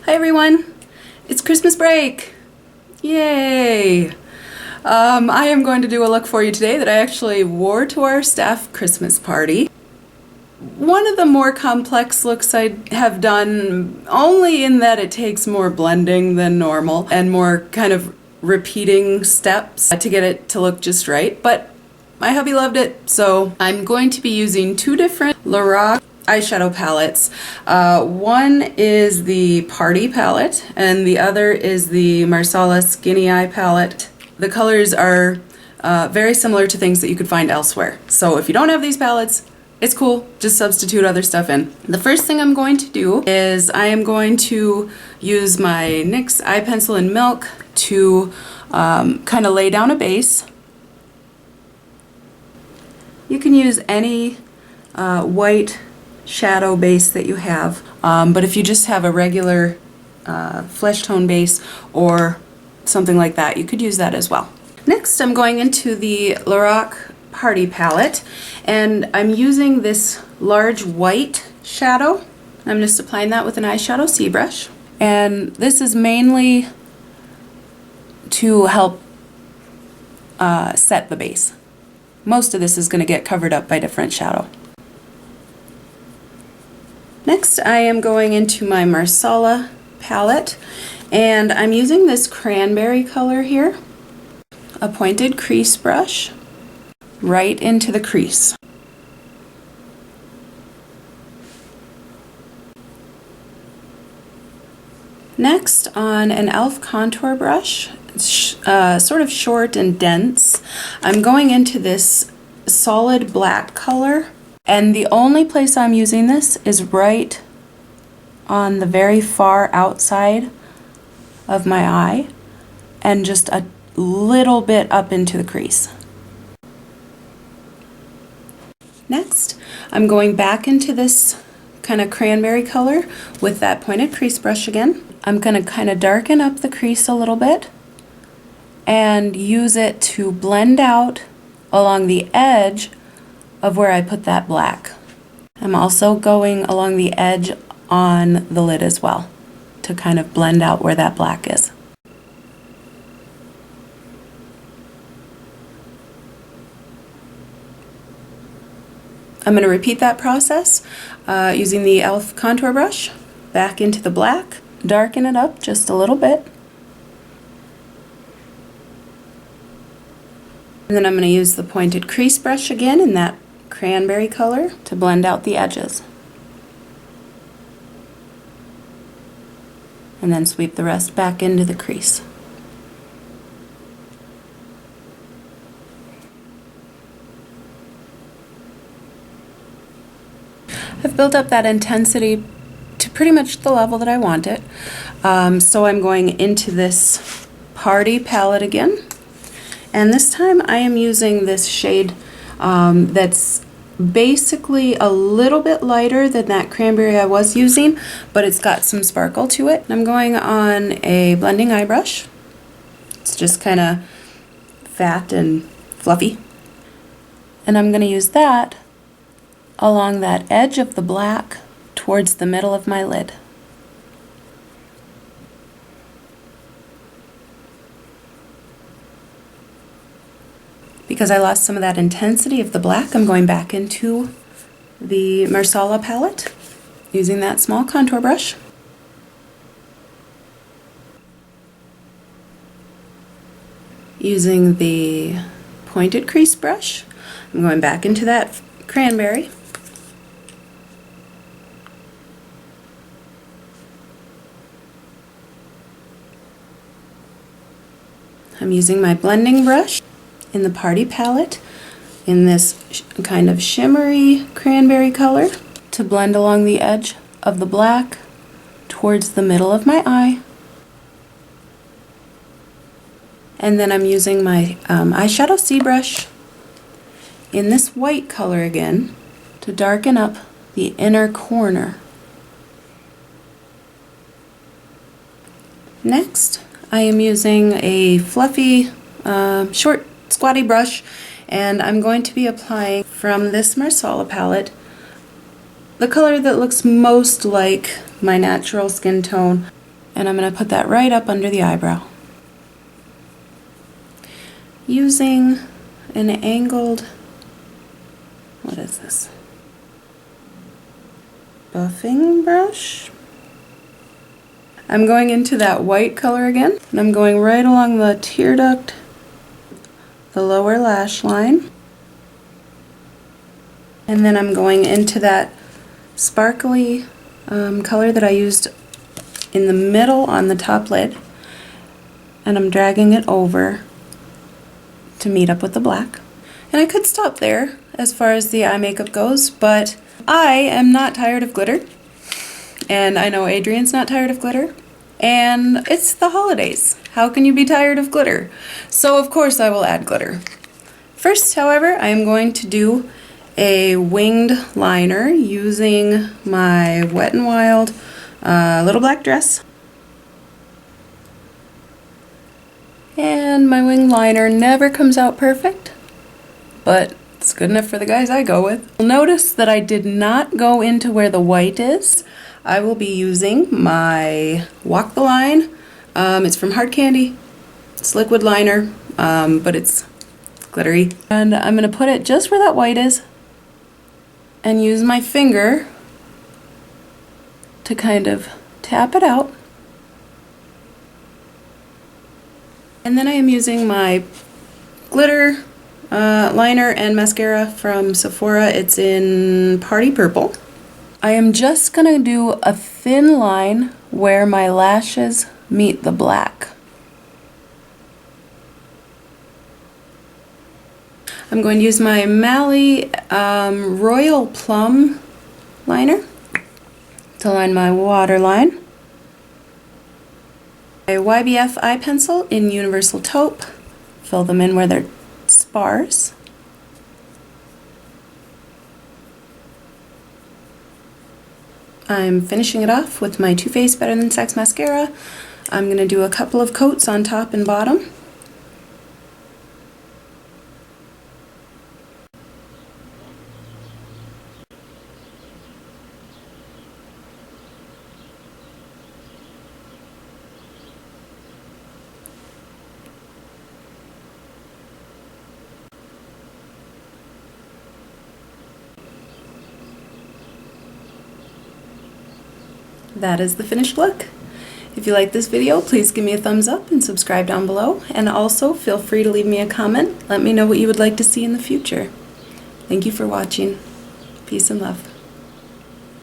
Hi everyone, it's Christmas break! Yay! I am going to do a look for you today that I actually wore to our staff Christmas party. One of the more complex looks I have done, only in that it takes more blending than normal and more kind of repeating steps to get it to look just right, but my hubby loved it, so I'm going to be using two different Lorac eyeshadow palettes. One is the Party palette and the other is the Marsala Skinny Eye palette. The colors are very similar to things that you could find elsewhere. So if you don't have these palettes, it's cool, just substitute other stuff in. The first thing I'm going to do is I am going to use my NYX eye pencil in Milk to kind of lay down a base. You can use any white shadow base that you have, but if you just have a regular flesh tone base or something like that, you could use that as well. Next, I'm going into the Lorac Party palette, and I'm using this large white shadow. I'm just applying that with an eyeshadow C brush, and this is mainly to help set the base. Most of this is going to get covered up by different shadow. Next, I am going into my Marsala palette, and I'm using this cranberry color here, a pointed crease brush, right into the crease. Next, on an e.l.f. contour brush, sort of short and dense, I'm going into this solid black color. And the only place I'm using this is right on the very far outside of my eye and just a little bit up into the crease. Next, I'm going back into this kind of cranberry color with that pointed crease brush again. I'm going to kind of darken up the crease a little bit and use it to blend out along the edge of where I put that black. I'm also going along the edge on the lid as well to kind of blend out where that black is. I'm going to repeat that process using the e.l.f. contour brush, back into the black, darken it up just a little bit. And then I'm going to use the pointed crease brush again in that cranberry color to blend out the edges. And then sweep the rest back into the crease. I've built up that intensity to pretty much the level that I want it. So I'm going into this Party palette again. And this time I am using this shade that's basically a little bit lighter than that cranberry I was using, but it's got some sparkle to it. I'm going on a blending eye brush. It's just kind of fat and fluffy. And I'm going to use that along that edge of the black towards the middle of my lid. Because I lost some of that intensity of the black, I'm going back into the Marsala palette using that small contour brush. Using the pointed crease brush, I'm going back into that cranberry. I'm using my blending brush in the Party palette in this kind of shimmery cranberry color to blend along the edge of the black towards the middle of my eye. And then I'm using my eyeshadow C brush in this white color again to darken up the inner corner. Next, I am using a fluffy, short, squatty brush, and I'm going to be applying from this Marsala palette the color that looks most like my natural skin tone And I'm going to put that right up under the eyebrow. Using an angled, what is this? Buffing brush. I'm going into that white color again, and I'm going right along the tear duct, the lower lash line, and then I'm going into that sparkly color that I used in the middle on the top lid, and I'm dragging it over to meet up with the black. And I could stop there as far as the eye makeup goes, but I am not tired of glitter, and I know Adrian's not tired of glitter, and it's the holidays. How can you be tired of glitter? So of course I will add glitter. First, however, I am going to do a winged liner using my Wet n Wild little black dress. And my winged liner never comes out perfect, but it's good enough for the guys I go with. You'll notice that I did not go into where the white is. I will be using my Walk the Line. It's from Hard Candy. It's liquid liner, but it's glittery. And I'm going to put it just where that white is and use my finger to kind of tap it out. And then I am using my glitter liner and mascara from Sephora. It's in Party Purple. I am just going to do a thin line where my lashes meet the black. I'm going to use my Mally Royal Plum liner to line my waterline. A YBF eye pencil in Universal Taupe. Fill them in where they're sparse. I'm finishing it off with my Too Faced Better Than Sex mascara. I'm going to do a couple of coats on top and bottom. That is the finished look. If you like this video, please give me a thumbs up and subscribe down below. And also feel free to leave me a comment. Let me know what you would like to see in the future. Thank you for watching. Peace and love.